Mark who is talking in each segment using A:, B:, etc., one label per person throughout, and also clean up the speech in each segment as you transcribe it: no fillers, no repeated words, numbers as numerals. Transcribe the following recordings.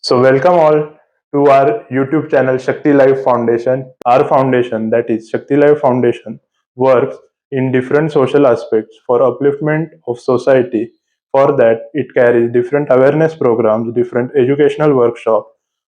A: So, welcome all to our YouTube channel Shakti Life Foundation. Our foundation, that is Shakti Life Foundation, works in different social aspects for upliftment of society. For that, it carries different awareness programs, different educational workshops.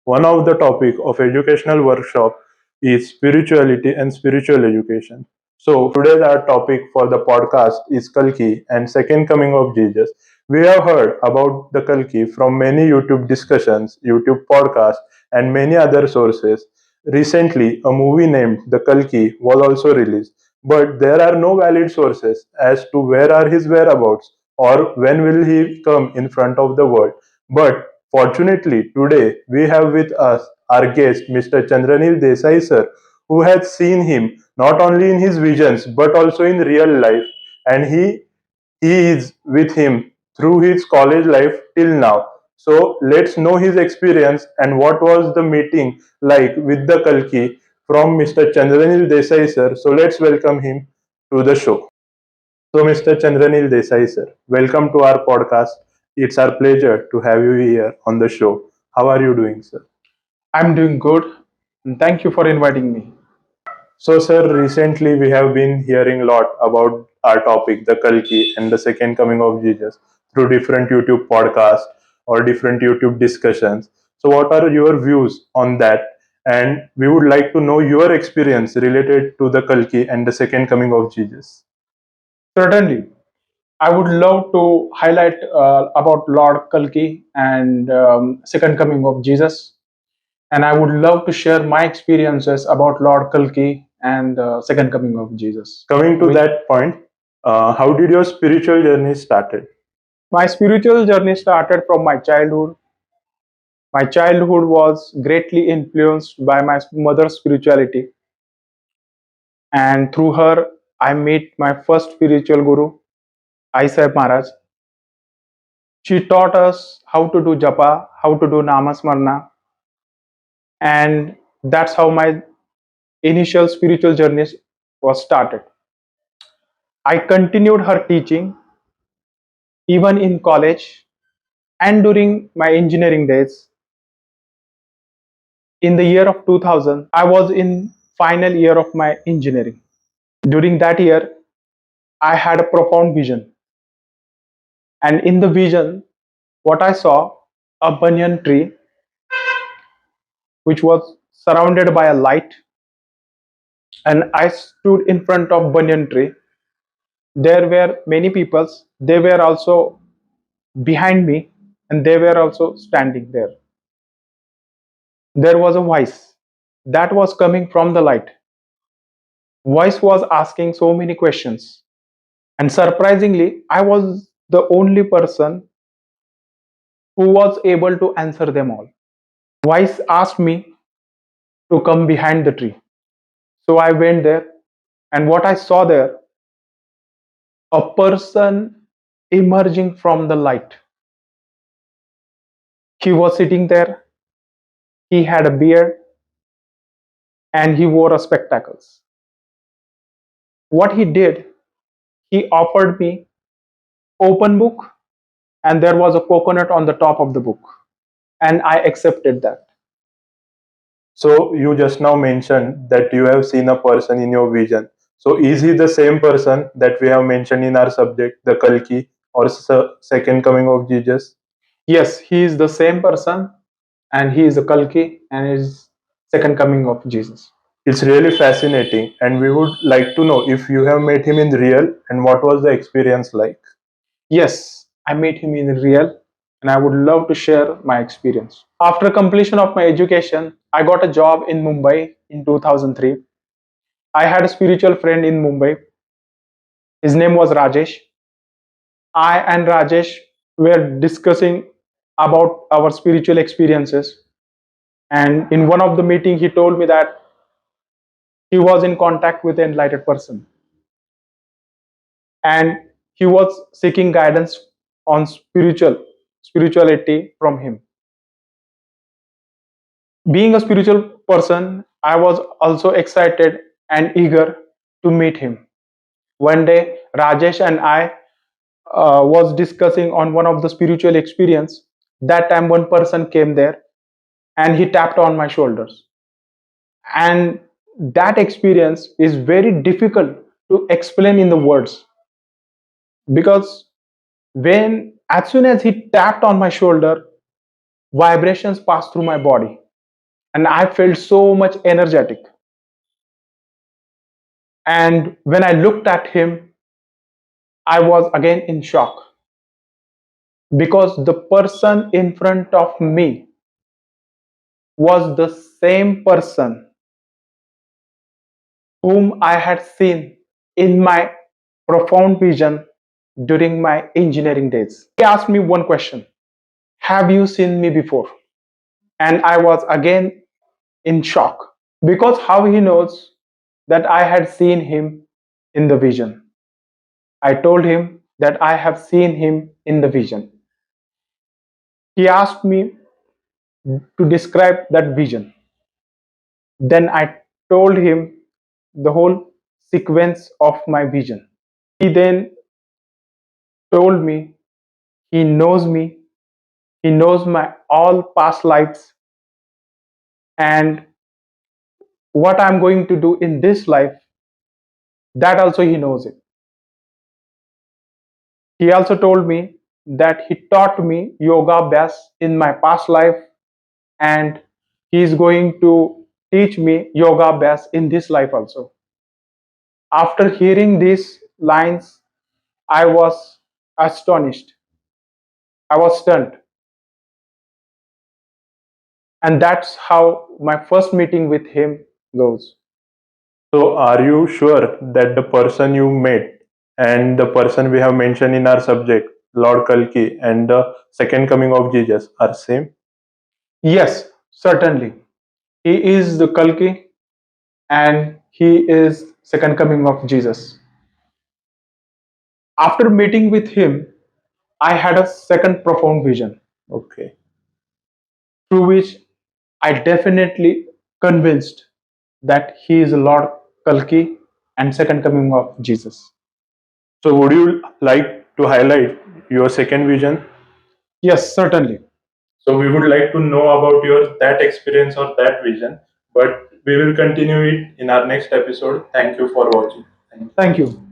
A: One of the topic of educational workshop is spirituality and spiritual education. So, today's our topic for the podcast is Kalki and Second Coming of Jesus. We have heard about the Kalki from many YouTube discussions, YouTube podcasts, and many other sources. Recently, a movie named The Kalki was also released, but there are no valid sources as to where are his whereabouts or when will he come in front of the world. But fortunately, today we have with us our guest, Mr. Chandraneel Desai sir, who has seen him not only in his visions but also in real life, and he is with him through his college life till now. So let's know his experience and what was the meeting like with the Kalki from Mr. Chandraneel Desai sir. So let's welcome him to the show. So Mr. Chandraneel Desai sir, welcome to our podcast. It's our pleasure to have you here on the show. How are you doing, sir?
B: I'm doing good, and thank you for inviting me.
A: So, sir, recently we have been hearing a lot about our topic, the Kalki and the second coming of Jesus, through different YouTube podcasts or different YouTube discussions. So, what are your views on that? And we would like to know your experience related to the Kalki and the second coming of Jesus.
B: Certainly, I would love to highlight about Lord Kalki and Second Coming of Jesus, and I would love to share my experiences about Lord Kalki and Second Coming of Jesus.
A: Coming to
B: With
A: that point, how did your spiritual journey started?
B: my spiritual journey started from my childhood. My childhood was greatly influenced by my mother's spirituality, and through her, I met my first spiritual guru, Ai Sahib Maharaj. She taught us how to do japa, how to do namasmarna, and that's how my initial spiritual journey was started. I continued her teaching even in college and during my engineering days. In the year of 2000, I was in final year of my engineering. During that year, I had a profound vision, and in the vision, what I saw a banyan tree which was surrounded by a light, and I stood in front of banyan tree. There were many peoples, they were also behind me, and they were also standing there. There was a voice that was coming from the light. Voice was asking so many questions, and surprisingly I was the only person who was able to answer them all. Voice asked me to come behind the tree, so I went there, and what I saw there, a person emerging from the light. He was sitting there, he had a beard, and he wore a spectacles. What he did, he offered me open book, and there was a coconut on the top of the book, and I accepted that.
A: So, you just now mentioned that you have seen a person in your vision. So, is he the same person that we have mentioned in our subject, the Kalki or second coming of Jesus?
B: Yes, he is the same person, and he is a Kalki, and is second coming of Jesus.
A: It's really fascinating, and we would like to know if you have met him in real and what was the experience like.
B: Yes, I met him in real, and I would love to share my experience. After completion of my education, I got a job in Mumbai in 2003. I had a spiritual friend in Mumbai. His name was Rajesh. I and Rajesh were discussing about our spiritual experiences. And in one of the meeting, he told me that he was in contact with an enlightened person, and he was seeking guidance on spirituality from him. Being a spiritual person, I was also excited and eager to meet him. One day, Rajesh and I was discussing on one of the spiritual experience. That time, one person came there, and he tapped on my shoulders. And that experience is very difficult to explain in the words, because when as soon as he tapped on my shoulder, vibrations passed through my body and I felt so much energetic. And when I looked at him, I was again in shock, because the person in front of me was the same person whom I had seen in my profound vision during my engineering days. He asked me one question: have you seen me before? And I was again in shock, because how he knows that I had seen him in the vision? I told him that I have seen him in the vision. He asked me to describe that vision. Then I told him the whole sequence of my vision. He then told me, he knows my all past lives, and what I'm going to do in this life, that also he knows it. He also told me that he taught me yoga best in my past life, and he is going to teach me yoga best in this life also. After hearing these lines, I was astonished. I was stunned. And that's how my first meeting with him goes.
A: So, are you sure that the person you met and the person we have mentioned in our subject, Lord Kalki, and the second coming of Jesus are same?
B: Yes, certainly. He is the Kalki and he is second coming of Jesus. After meeting with him, I had a second profound vision,
A: Okay.
B: through which I definitely convinced that he is Lord Kalki and second coming of Jesus.
A: So, would you like to highlight your second vision?
B: Yes, certainly.
A: So, we would like to know about your that experience or that vision, but we will continue it in our next episode. Thank you for watching. Thank you.
B: Thank you.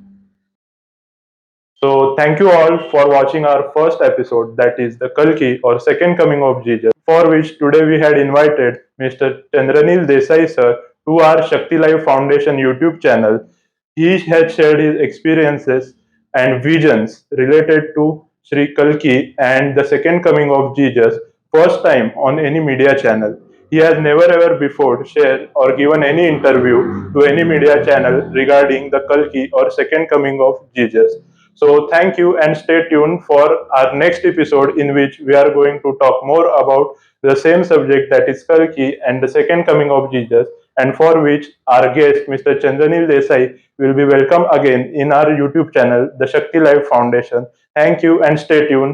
A: So, thank you all for watching our first episode, that is the Kalki or Second Coming of Jesus, for which today we had invited Mr. Chandraneel Desai sir to our Shakti Life Foundation YouTube channel. He had shared his experiences and visions related to Sri Kalki and the Second Coming of Jesus, first time on any media channel. He has never ever before shared or given any interview to any media channel regarding the Kalki or Second Coming of Jesus. So, thank you and stay tuned for our next episode, in which we are going to talk more about the same subject, that is Kalki and the second coming of Jesus, and for which our guest, Mr. Chandraneel Desai, will be welcome again in our YouTube channel, the Shakti Life Foundation. Thank you and stay tuned.